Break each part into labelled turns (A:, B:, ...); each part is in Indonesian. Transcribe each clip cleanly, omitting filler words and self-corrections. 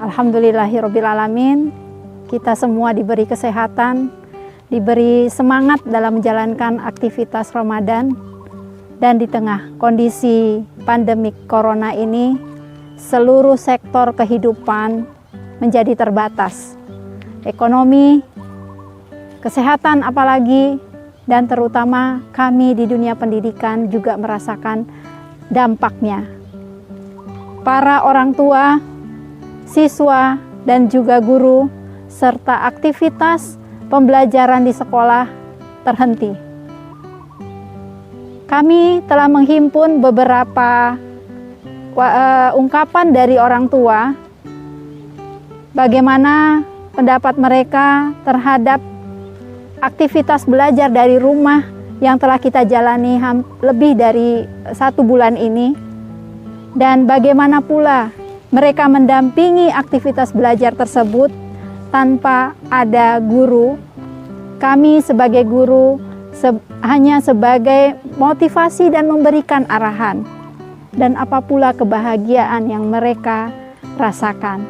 A: Alhamdulillahirrabbilalamin, kita semua diberi kesehatan, diberi semangat dalam menjalankan aktivitas Ramadan. Dan di tengah kondisi pandemik corona ini, seluruh sektor kehidupan menjadi terbatas. Ekonomi, kesehatan apalagi, dan terutama kami di dunia pendidikan juga merasakan dampaknya. Para orang tua, siswa, dan juga guru, serta aktivitas pembelajaran di sekolah terhenti. Kami telah menghimpun beberapa ungkapan dari orang tua, bagaimana pendapat mereka terhadap aktivitas belajar dari rumah yang telah kita jalani lebih dari 1 bulan ini, dan bagaimana pula mereka mendampingi aktivitas belajar tersebut tanpa ada guru. Kami sebagai guru hanya sebagai motivasi dan memberikan arahan, dan apa pula kebahagiaan yang mereka rasakan.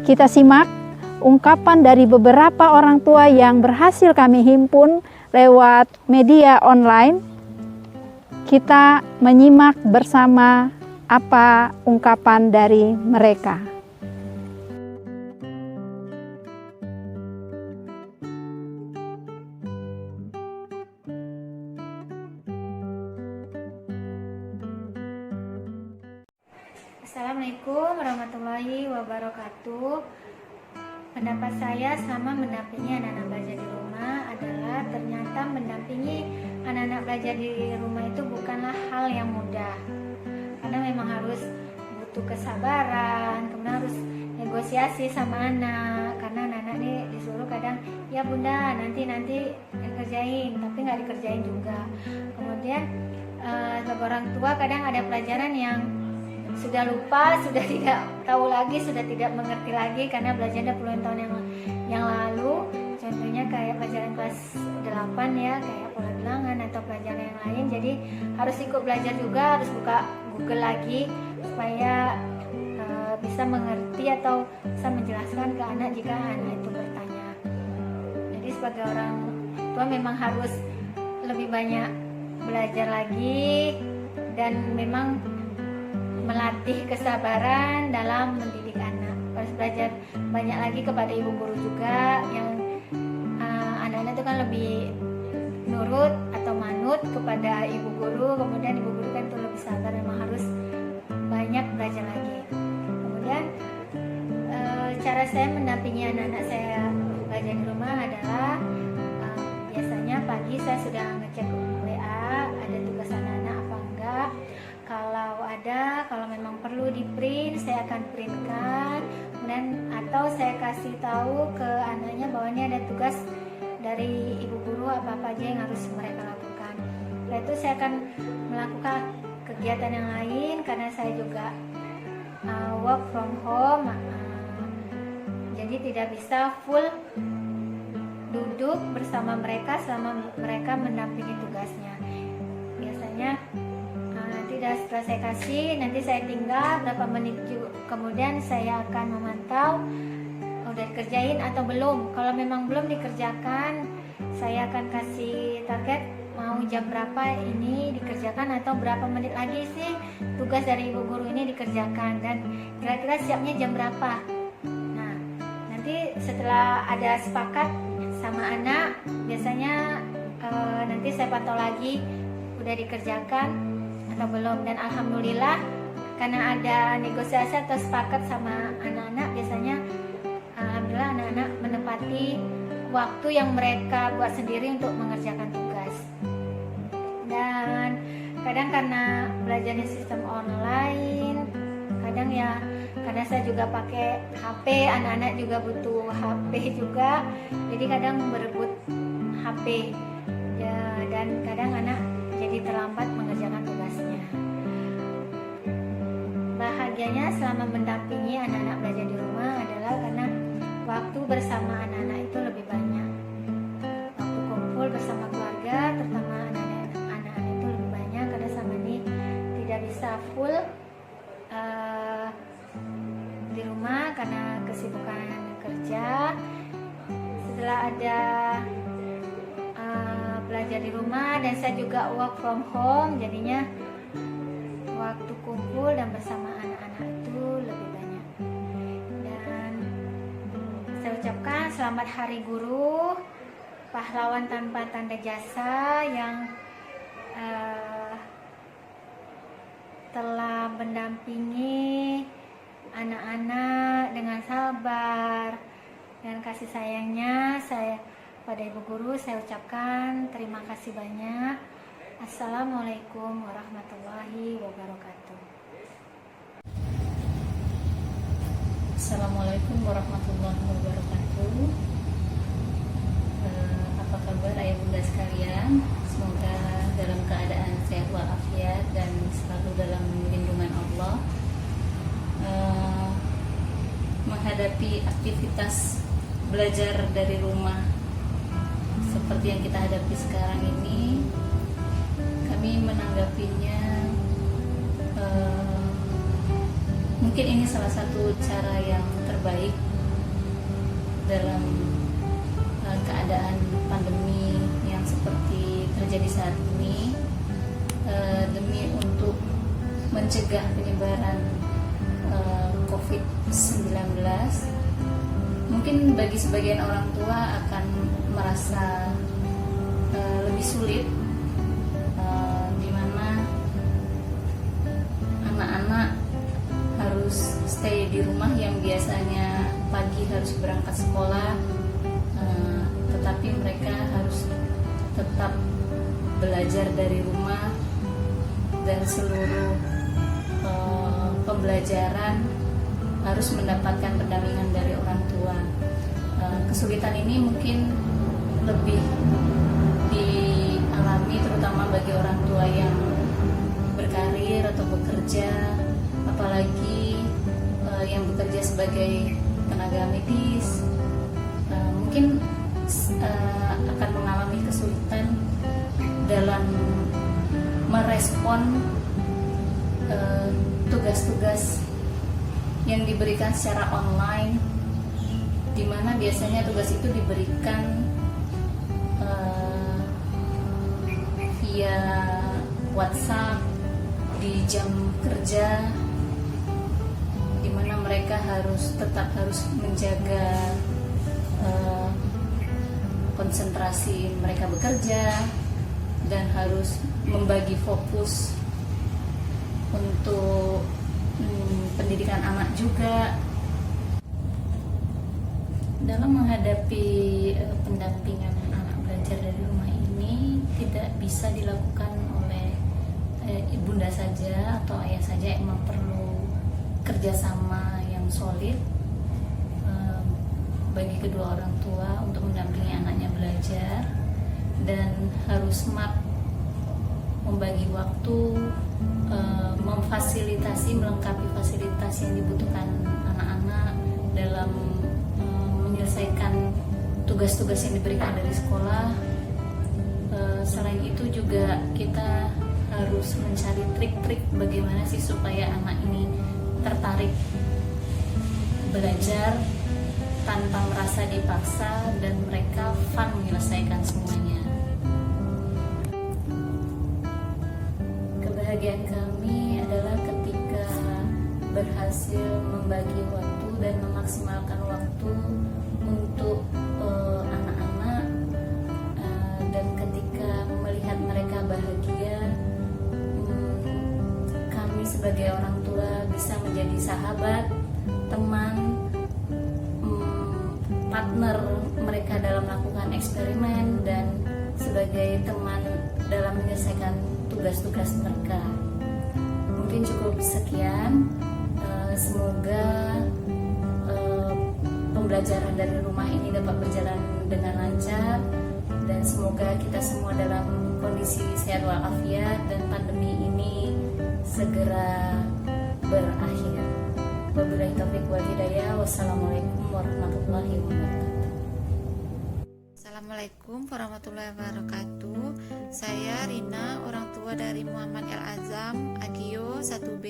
A: Kita simak ungkapan dari beberapa orang tua yang berhasil kami himpun lewat media online. Kita menyimak bersama apa ungkapan dari mereka.
B: Assalamualaikum warahmatullahi wabarakatuh. Pendapat saya selama mendampingi anak-anak belajar di rumah adalah ternyata mendampingi anak-anak belajar di rumah itu bukanlah hal yang mudah. Karena memang harus butuh kesabaran, kemudian harus negosiasi sama anak. Karena anak-anak ini disuruh kadang, ya bunda nanti kerjain, tapi nggak dikerjain juga. Kemudian sebagai orang tua kadang ada pelajaran yang sudah lupa, sudah tidak tahu lagi, sudah tidak mengerti lagi karena belajarnya puluhan tahun yang lalu. Contohnya kayak pelajaran kelas 8 ya, kayak pola bilangan atau pelajaran yang lain. Jadi harus ikut belajar juga, harus buka Google lagi supaya bisa mengerti atau bisa menjelaskan ke anak jika anak itu bertanya. Jadi sebagai orang tua memang harus lebih banyak belajar lagi dan memang melatih kesabaran dalam mendidik anak. Harus belajar banyak lagi kepada ibu guru juga, yang anak-anak itu kan lebih nurut atau manut kepada ibu guru. Kemudian ibu guru kan itu lebih sabar, memang harus banyak belajar lagi. Kemudian cara saya mendampingi anak-anak saya belajar di rumah adalah biasanya pagi saya sudah ngecek WA, ada tugas anak-anak apa enggak. Kalau memang perlu di print, saya akan printkan. Kemudian atau saya kasih tahu ke anaknya bahwa ini ada tugas dari ibu guru, apa-apa aja yang harus mereka lakukan. Setelah itu saya akan melakukan kegiatan yang lain karena saya juga work from home, jadi tidak bisa full duduk bersama mereka selama mereka mendampingi tugasnya. Biasanya setelah saya kasih, nanti saya tinggal berapa menit kemudian saya akan memantau udah dikerjain atau belum. Kalau memang belum dikerjakan, saya akan kasih target mau jam berapa ini dikerjakan atau berapa menit lagi sih tugas dari ibu guru ini dikerjakan dan kira-kira siapnya jam berapa. Nah, nanti setelah ada sepakat sama anak, biasanya nanti saya pantau lagi udah dikerjakan atau belum. Dan alhamdulillah karena ada negosiasi atau sepakat sama anak-anak, biasanya alhamdulillah anak-anak menepati waktu yang mereka buat sendiri untuk mengerjakan tugas. Dan kadang karena belajarnya sistem online, kadang ya karena saya juga pakai HP, anak-anak juga butuh HP juga, jadi kadang berebut HP ya, dan kadang anak jadi terlambat mengerjakan tugasnya. Bahagianya selama mendampingi anak-anak belajar di rumah adalah karena waktu bersama anak-anak itu lebih banyak. Waktu kumpul bersama keluarga, terutama anak-anak itu lebih banyak karena sama ini tidak bisa full di rumah karena kesibukan kerja. Setelah ada belajar di rumah dan saya juga work from home, jadinya waktu kumpul dan bersama anak-anak itu lebih banyak. Dan saya ucapkan selamat Hari Guru, pahlawan tanpa tanda jasa yang telah mendampingi anak-anak dengan sabar dan kasih sayangnya. Saya pada Ibu Guru saya ucapkan terima kasih banyak. Assalamualaikum warahmatullahi wabarakatuh.
C: Assalamualaikum warahmatullahi wabarakatuh. Apa kabar ayah bunda sekalian? Semoga dalam keadaan sehat walafiat dan selalu dalam lindungan Allah. Menghadapi aktivitas belajar dari rumah seperti yang kita hadapi sekarang ini, kami menanggapinya mungkin ini salah satu cara yang terbaik dalam keadaan pandemi yang seperti terjadi saat ini, demi untuk mencegah penyebaran COVID-19. Mungkin bagi sebagian orang tua akan merasa lebih sulit, di mana anak-anak harus stay di rumah yang biasanya pagi harus berangkat sekolah, tetapi mereka harus tetap belajar dari rumah dan seluruh pembelajaran harus mendapatkan pendampingan dari orang tua. Kesulitan ini mungkin lebih dialami terutama bagi orang tua yang berkarir atau bekerja, apalagi yang bekerja sebagai tenaga medis, mungkin akan mengalami kesulitan dalam merespon tugas-tugas yang diberikan secara online, di mana biasanya tugas itu diberikan via WhatsApp di jam kerja, di mana mereka tetap harus menjaga konsentrasi mereka bekerja dan harus membagi fokus untuk pendidikan anak juga. Dalam menghadapi pendampingan anak belajar dari rumah ini tidak bisa dilakukan oleh ibunda saja atau ayah saja, emang perlu kerjasama yang solid bagi kedua orang tua untuk mendampingi anaknya belajar, dan harus smart membagi waktu, memfasilitasi, melengkapi fasilitas yang dibutuhkan anak-anak dalam menyelesaikan tugas-tugas yang diberikan dari sekolah. Selain itu juga kita harus mencari trik-trik bagaimana sih supaya anak ini tertarik belajar tanpa merasa dipaksa dan mereka fun menyelesaikan semuanya. Kebahagiaan kami adalah ketika berhasil membagi waktu dan memaksimalkan waktu untuk anak-anak, dan ketika melihat mereka bahagia, kami sebagai orang tua bisa menjadi sahabat, teman, partner mereka dalam melakukan eksperimen, dan sebagai teman dalam menyelesaikan tugas-tugas mereka. Mungkin cukup sekian. Semoga pembelajaran dari rumah ini dapat berjalan dengan lancar, dan semoga kita semua dalam kondisi sehat walafiat dan pandemi ini segera berakhir. Wabillahi taufiq wal hidayah. Wassalamualaikum warahmatullahi wabarakatuh.
D: Assalamualaikum warahmatullahi wabarakatuh. Saya Rina, orang tua dari Muhammad El Azam Agio 1B.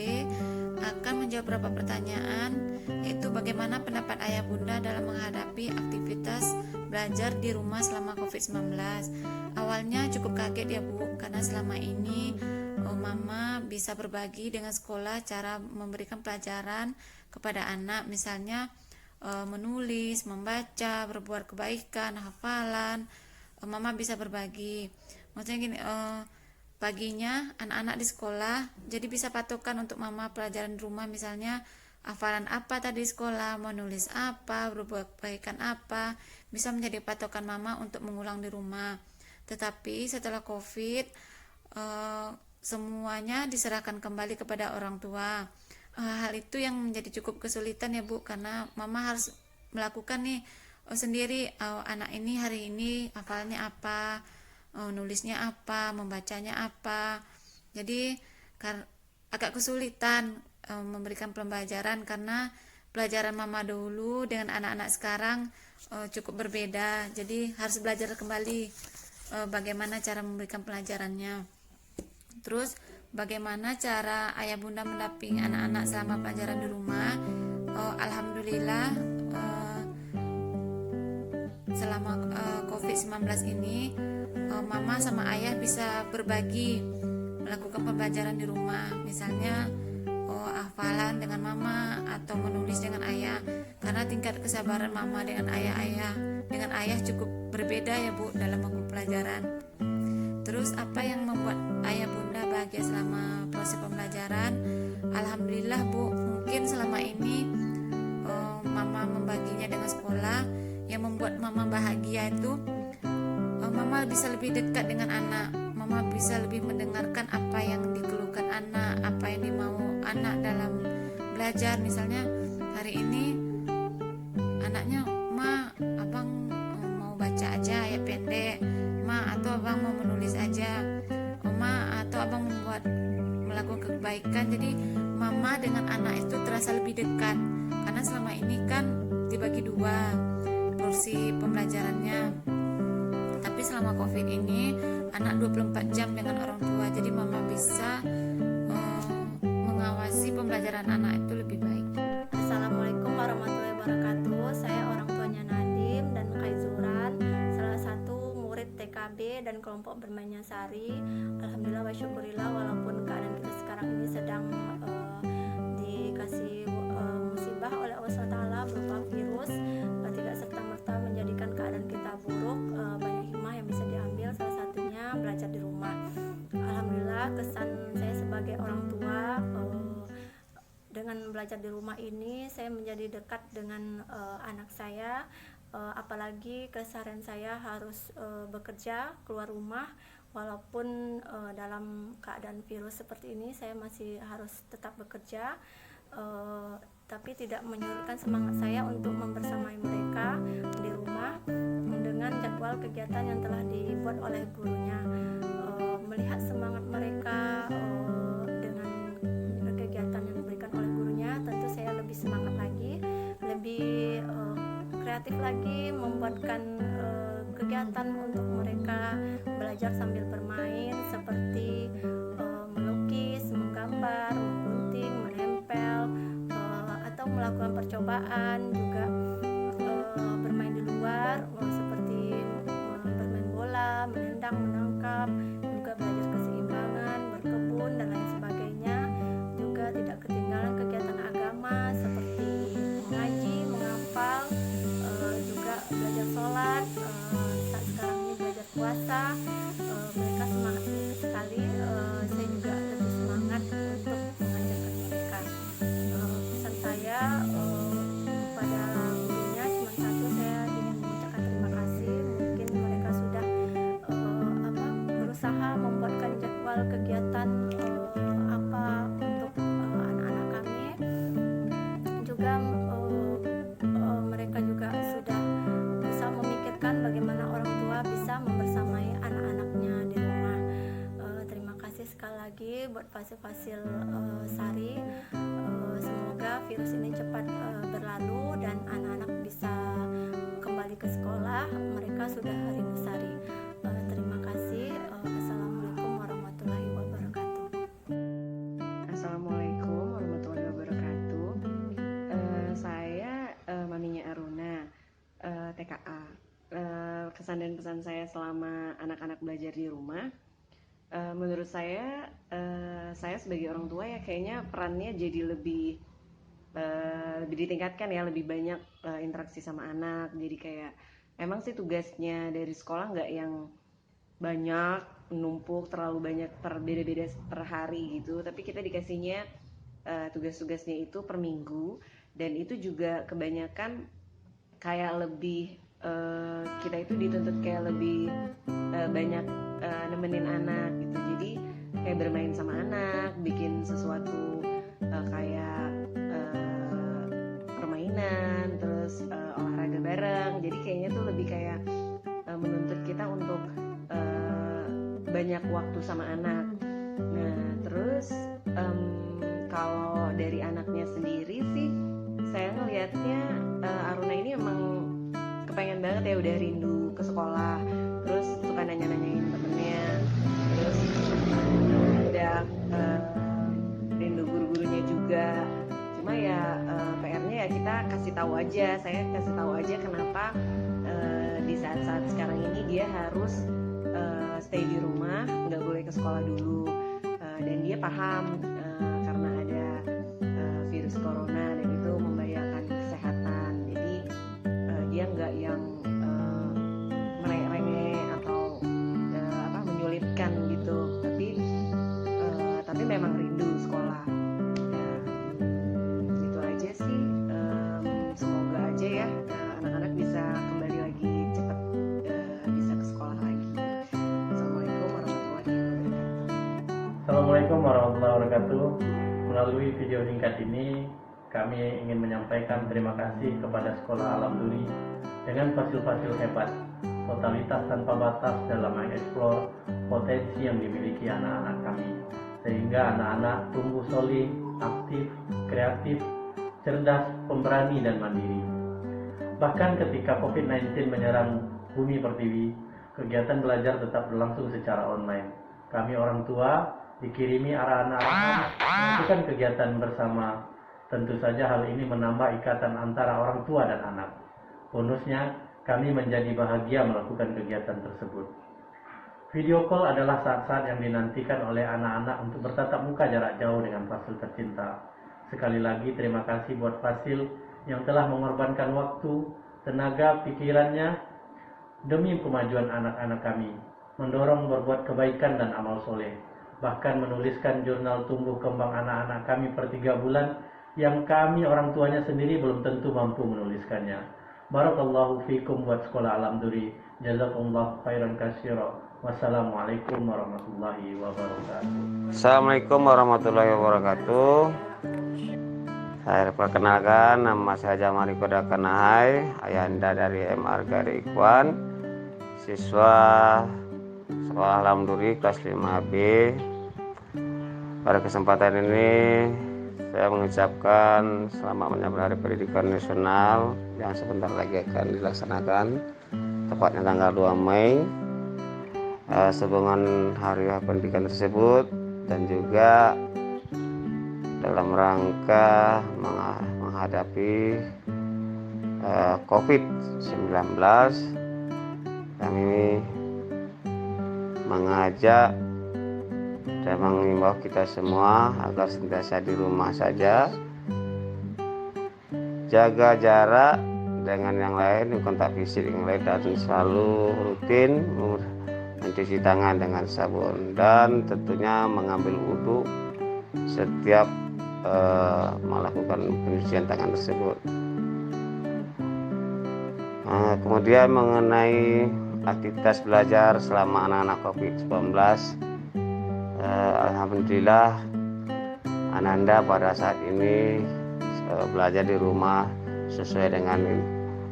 D: akan menjawab beberapa pertanyaan, yaitu bagaimana pendapat ayah bunda dalam menghadapi aktivitas belajar di rumah selama COVID-19. Awalnya cukup kaget ya Bu, karena selama ini mama bisa berbagi dengan sekolah cara memberikan pelajaran kepada anak, misalnya menulis, membaca, berbuat kebaikan, hafalan. Mama bisa berbagi. Maksudnya gini, paginya anak-anak di sekolah jadi bisa patokan untuk mama pelajaran di rumah, misalnya hafalan apa tadi di sekolah, mau nulis apa, berbuat kebaikan apa, bisa menjadi patokan mama untuk mengulang di rumah. Tetapi setelah COVID, semuanya diserahkan kembali kepada orang tua. Hal itu yang menjadi cukup kesulitan ya Bu, karena mama harus melakukan nih sendiri, anak ini hari ini hafalannya apa, nulisnya apa, membacanya apa. Jadi agak kesulitan memberikan pembelajaran, karena pelajaran mama dulu dengan anak-anak sekarang cukup berbeda. Jadi harus belajar kembali bagaimana cara memberikan pelajarannya. Terus bagaimana cara ayah bunda mendampingi anak-anak selama pelajaran di rumah? Alhamdulillah selama COVID-19 ini mama sama ayah bisa berbagi melakukan pembelajaran di rumah, misalnya hafalan dengan mama atau menulis dengan ayah, karena tingkat kesabaran mama dengan ayah cukup berbeda ya Bu dalam melakukan pelajaran. Terus apa yang membuat ayah bunda bahagia selama proses pembelajaran? Alhamdulillah Bu, mungkin selama ini mama membaginya dengan sekolah. Yang membuat mama bahagia itu mama bisa lebih dekat dengan anak, mama bisa lebih mendengarkan apa yang dikeluhkan anak, apa yang dimau anak dalam belajar. Misalnya hari ini anaknya, Ma, abang mau baca aja ya pendek, Ma, atau abang mau menulis aja, Ma, atau abang melakukan kebaikan. Jadi mama dengan anak itu terasa lebih dekat, karena selama ini kan dibagi dua porsi pembelajarannya. Tapi selama COVID ini anak 24 jam dengan orang tua, jadi mama bisa mengawasi pembelajaran anak itu lebih baik.
E: Assalamualaikum warahmatullahi wabarakatuh. Saya orang tuanya Nadim dan Kaizuran, salah satu murid TKB dan kelompok bermainnya Sari. Alhamdulillah wa syukurillah, walaupun keadaan kita sekarang ini sedang dikasih musibah oleh Allah SWT berupa virus, tidak serta-merta menjadikan keadaan kita buruk. Banyak hikmah yang bisa diambil, salah satunya belajar di rumah. Alhamdulillah, kesan saya sebagai orang tua dengan belajar di rumah ini, saya menjadi dekat dengan anak saya. Apalagi keseharian saya harus bekerja keluar rumah, walaupun dalam keadaan virus seperti ini saya masih harus tetap bekerja, tapi tidak menyurutkan semangat saya untuk membersamai mereka di rumah dengan jadwal kegiatan yang telah dibuat oleh gurunya. Melihat semangat mereka dengan kegiatan yang diberikan oleh gurunya, tentu saya lebih semangat lagi, lebih kreatif lagi membuatkan kegiatan untuk mereka belajar sambil bermain, seperti melukis, menggambar, menggunting, menempel, atau melakukan percobaan, juga bermain di luar, seperti bermain bola, menendang, menangkap, juga belajar keseimbangan, berkebun dan lain sebagainya. Juga tidak ketinggalan kegiatan agama seperti mengaji, menghafal, juga belajar sholat. Saat sekarang ini belajar puasa, mereka semangat sekali. Saya juga lebih semangat untuk mengajarkan mereka. Pesan saya pada gurunya cuma satu, saya ingin mengucapkan terima kasih. Mungkin mereka sudah berusaha membuatkan jadwal kegiatan apa untuk anak-anak kami. Juga mereka juga sudah bisa memikirkan bagaimana orang tua bisa membersamai anak-anaknya di rumah. Terima kasih sekali lagi buat Fasil-Fasil Sari. Semoga virus ini cepat berlalu dan anak-anak bisa kembali ke sekolah. Mereka sudah rindu Sari. Terima kasih. Assalamualaikum warahmatullahi wabarakatuh.
F: Assalamualaikum warahmatullahi kesan dan pesan saya selama anak-anak belajar di rumah. Menurut saya sebagai orang tua ya kayaknya perannya jadi lebih ditingkatkan ya, lebih banyak interaksi sama anak. Jadi kayak emang sih tugasnya dari sekolah nggak yang banyak, numpuk terlalu banyak beda-beda per hari gitu, tapi kita dikasihnya tugas-tugasnya itu per minggu, dan itu juga kebanyakan kayak lebih kita itu dituntut kayak lebih banyak nemenin anak gitu. Jadi kayak bermain sama anak, bikin sesuatu kayak permainan, terus olahraga bareng. Jadi kayaknya tuh lebih kayak menuntut kita untuk banyak waktu sama anak. Nah terus kalau dari anaknya sendiri sih, saya ngelihatnya Aruna ini emang kepengen banget ya, udah rindu ke sekolah, terus suka nanya-nanyain temennya, terus udah rindu guru-gurunya juga. Cuma ya PR-nya ya kita saya kasih tahu aja kenapa di saat-saat sekarang ini dia harus stay di rumah, nggak boleh ke sekolah dulu, dan dia paham karena ada virus corona dan itu membahayakan kesehatan. Jadi dia nggak yang merengek atau menyulitkan gitu, tapi memang rindu sekolah. Itu aja sih. Semoga aja ya anak-anak bisa kembali lagi cepat bisa ke sekolah lagi. Assalamualaikum warahmatullahi wabarakatuh.
G: Assalamualaikum warahmatullahi wabarakatuh. Melalui video singkat ini, kami ingin menyampaikan terima kasih kepada Sekolah Alam Duri dengan fasil-fasil hebat, totalitas tanpa batas dalam mengeksplor potensi yang dimiliki anak-anak kami, sehingga anak-anak tumbuh solid, aktif, kreatif, cerdas, pemberani, dan mandiri. Bahkan ketika COVID-19 menyerang bumi pertiwi, kegiatan belajar tetap berlangsung secara online. Kami orang tua dikirimi arah anak-anak melakukan kegiatan bersama. Tentu saja hal ini menambah ikatan antara orang tua dan anak. Bonusnya, kami menjadi bahagia melakukan kegiatan tersebut. Video call adalah saat-saat yang dinantikan oleh anak-anak untuk bertatap muka jarak jauh dengan Fasil tercinta. Sekali lagi terima kasih buat Fasil yang telah mengorbankan waktu, tenaga, pikirannya demi kemajuan anak-anak kami, mendorong berbuat kebaikan dan amal soleh, bahkan menuliskan jurnal tumbuh kembang anak-anak kami per 3 bulan yang kami orang tuanya sendiri belum tentu mampu menuliskannya. Barakallahu fikum buat Sekolah Alam Duri. Jazakumullah khairan katsira. Wassalamualaikum warahmatullahi wabarakatuh.
H: Assalamualaikum warahmatullahi wabarakatuh. Saya perkenalkan, nama saya Jamari Koda Kanahai, ayahanda dari MR Gari Ikhwan, siswa Sekolah Alam Duri kelas 5B. Pada kesempatan ini saya mengucapkan selamat menyambut Hari Pendidikan Nasional yang sebentar lagi akan dilaksanakan, tepatnya tanggal 2 Mei. Sehubungan Hari Pendidikan tersebut dan juga dalam rangka menghadapi COVID-19, kami mengajak dan mengimbau kita semua agar senantiasa di rumah saja, jaga jarak dengan yang lain, kontak fisik yang lain, dan selalu rutin mencuci tangan dengan sabun, dan tentunya mengambil wudhu setiap melakukan pencucian tangan tersebut. Kemudian mengenai aktivitas belajar selama anak-anak COVID-19, alhamdulillah Ananda pada saat ini belajar di rumah sesuai dengan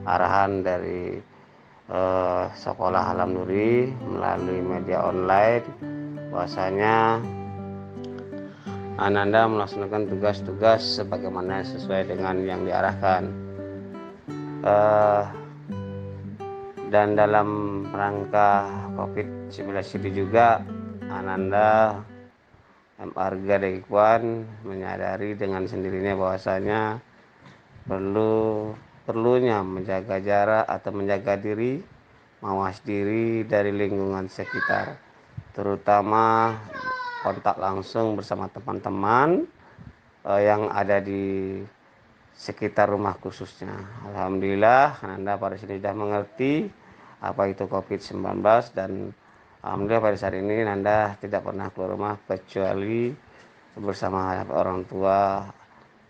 H: arahan dari Sekolah Alam Duri melalui media online. Bahwasanya Ananda melaksanakan tugas-tugas sebagaimana sesuai dengan yang diarahkan, dan dalam rangka COVID-19 itu juga Ananda MR Gari Ikhwan menyadari dengan sendirinya bahwasanya perlunya menjaga jarak atau menjaga diri mawas diri dari lingkungan sekitar, terutama kontak langsung bersama teman-teman yang ada di sekitar rumah khususnya. Alhamdulillah Ananda pada sini sudah mengerti apa itu COVID-19 dan alhamdulillah pada saat ini Nanda tidak pernah keluar rumah kecuali bersama orang tua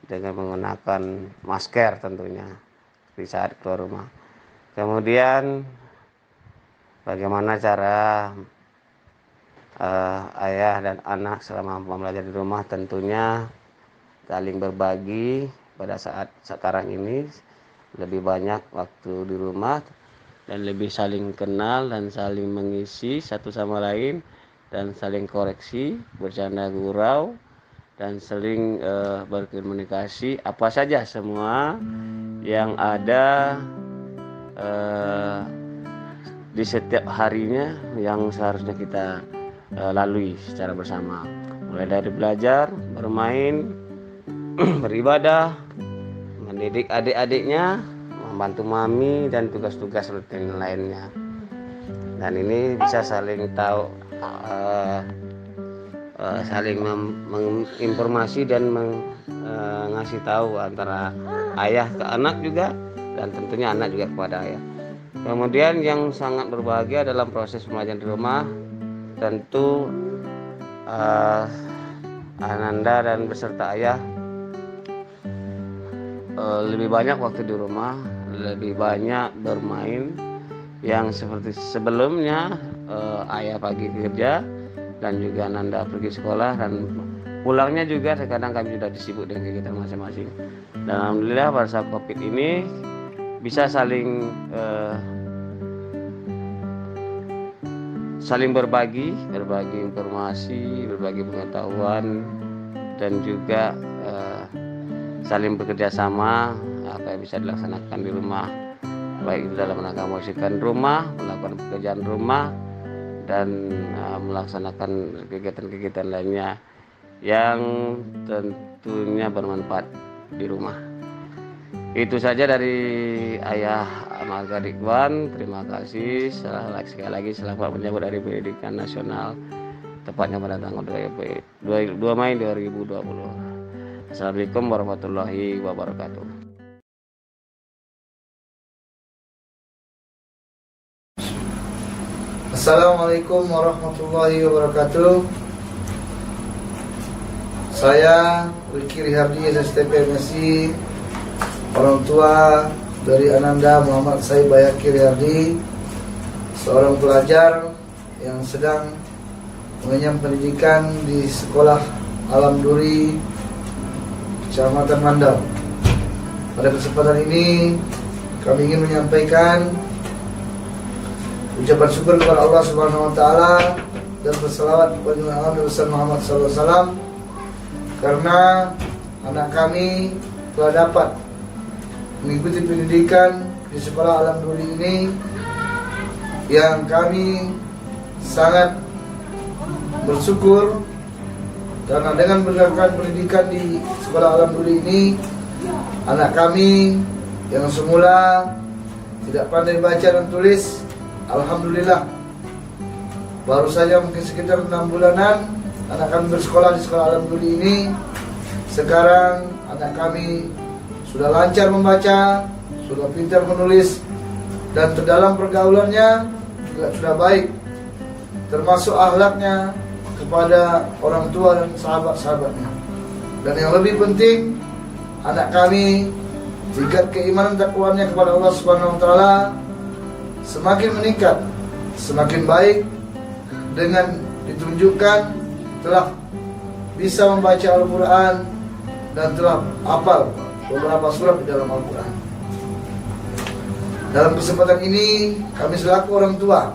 H: dengan menggunakan masker tentunya di saat keluar rumah. Kemudian bagaimana cara ayah dan anak selama belajar di rumah, tentunya saling berbagi. Pada saat sekarang ini lebih banyak waktu di rumah dan lebih saling kenal dan saling mengisi satu sama lain dan saling koreksi, bercanda gurau dan saling berkomunikasi apa saja semua yang ada di setiap harinya yang seharusnya kita lalui secara bersama, mulai dari belajar, bermain, beribadah, mendidik adik-adiknya, membantu mami dan tugas-tugas rutin lainnya. Dan ini bisa saling tahu, saling menginformasi dan mengasih tahu antara ayah ke anak juga, dan tentunya anak juga kepada ayah. Kemudian yang sangat berbahagia dalam proses pembelajaran di rumah, tentu Ananda dan beserta ayah lebih banyak waktu di rumah, lebih banyak bermain. Yang seperti sebelumnya ayah pagi kerja dan juga Nanda pergi sekolah, dan pulangnya juga terkadang kami sudah disibuk dengan kegiatan masing-masing. Dan alhamdulillah pada saat COVID ini bisa saling berbagi informasi, berbagi pengetahuan, dan juga saling bekerja sama apa yang bisa dilaksanakan di rumah, baik itu dalam rangka membersihkan rumah, melakukan pekerjaan rumah, dan melaksanakan kegiatan-kegiatan lainnya yang tentunya bermanfaat di rumah. Itu saja dari ayah Amarga Ikhwan. Terima kasih. Sekali lagi selamat menyambut Hari Pendidikan Nasional, tepatnya pada tanggal 2 Mei 2020. Assalamualaikum warahmatullahi wabarakatuh.
I: Assalamualaikum warahmatullahi wabarakatuh. Saya Riki Rihardi, SSTP MSI, orang tua dari Ananda Muhammad Saib Bayaki Rihardi, seorang pelajar yang sedang mengenyam pendidikan di Sekolah Alam Duri, Kecamatan Mandau. Pada kesempatan ini kami ingin menyampaikan ucapan syukur kepada Allah Subhanahu wa taala dan berselawat kepada Nabi Muhammad SAW karena anak kami telah dapat mengikuti pendidikan di Sekolah Alam Duri ini, yang kami sangat bersyukur karena dengan mendapatkan pendidikan di Sekolah Alam Duri ini, anak kami yang semula tidak pandai baca dan tulis, alhamdulillah baru saja mungkin sekitar 6 bulanan anak kami bersekolah di Sekolah Alam Duri ini. Sekarang anak kami sudah lancar membaca, sudah pintar menulis, dan terdalam pergaulannya juga sudah baik, termasuk akhlaknya kepada orang tua dan sahabat-sahabatnya. Dan yang lebih penting, anak kami tingkat keimanan takwanya kepada Allah Subhanahu wa taala semakin meningkat, semakin baik, dengan ditunjukkan telah bisa membaca Al-Quran dan telah hafal beberapa surat di dalam Al-Quran. Dalam kesempatan ini, kami selaku orang tua